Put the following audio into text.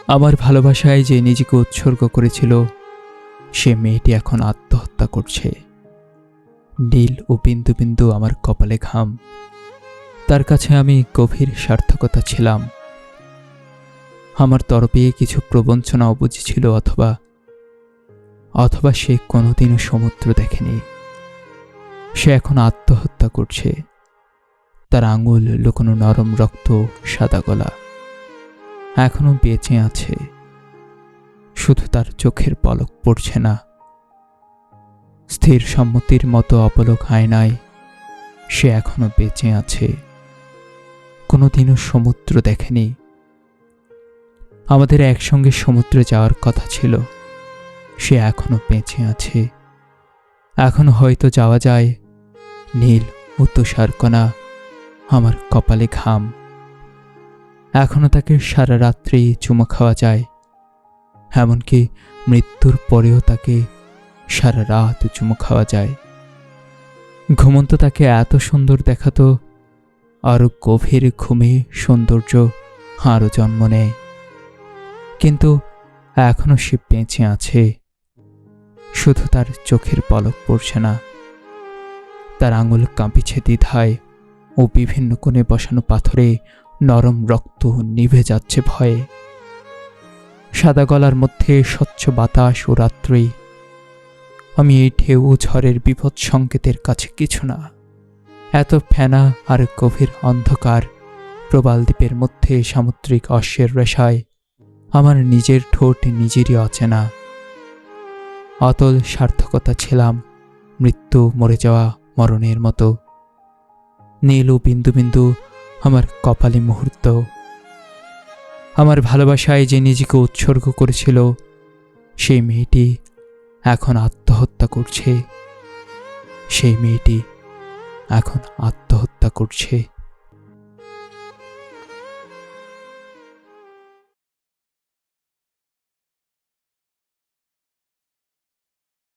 আমার ভালোবাসায় যে নিজেকে উৎসর্গ করেছিল সে মেয়েটি এখন আত্মহত্যা করছে। নীল ও বিন্দু বিন্দু আমার কপালে ঘাম। তার কাছে আমি গভীর সার্থকতা ছিলাম। আমার তরফে কিছু প্রবঞ্চনাও বুঝেছিল, অথবা অথবা সে কোনোদিনও সমুদ্র দেখেনি। সে এখন আত্মহত্যা করছে। তার আঙুল লুকোনো নরম রক্ত, সাদা গলা এখনো বেঁচে আছে, শুধু তার চোখের পলক পড়ছে না। স্থির সম্মতির মতো অপলক আয়নায় সে এখনো বেঁচে আছে। কোনোদিনও সমুদ্র দেখেনি। আমাদের একসঙ্গে সমুদ্রে যাওয়ার কথা ছিল। সে এখনো বেঁচে আছে। এখনো হয়তো যাওয়া যায়। নীল ও তুষারকণা আমার কপালে ঘাম। এখনো তাকে সারা রাত্রি চুমো খাওয়া যায়। এমনকি মৃত্যুর পরেও তাকে সারা রাত চুমো খাওয়া যায়। ঘুমন্ত তাকে এত সুন্দর দেখাতো, আরো গভীর ঘুমে সৌন্দর্য আরো জন্ম নেয়। কিন্তু এখনো সে বেঁচে আছে, শুধু তার চোখের পলক পড়ছে না। তার আঙুল কাঁপিছে দ্বিধায়, ও বিভিন্ন কোণে বসানো পাথরে নরম রক্ত নিভে যাচ্ছে ভয়ে। সাদা গলার মধ্যে স্বচ্ছ বাতাস ও রাত্রি। আমি এই ঢেউ ঝড়ের বিপদ সংকেতের কাছে কিছু না। এত ফেনা আর গভীর অন্ধকার প্রবাল দ্বীপের মধ্যে সামুদ্রিক অশ্বের রেশায় আমার নিজের ঠোঁট নিজেরই অচেনা। অতল সার্থকতা ছিলাম, মৃত্যু মরে যাওয়া মরণের মতো। নীল ও বিন্দু বিন্দু আমার কপালে মুহূর্ত। আমার ভালোবাসায় যে নিজেকে উৎসর্গ করেছিল সেই মেয়েটি এখন আত্মহত্যা করছে। সেই মেয়েটি এখন আত্মহত্যা করছে।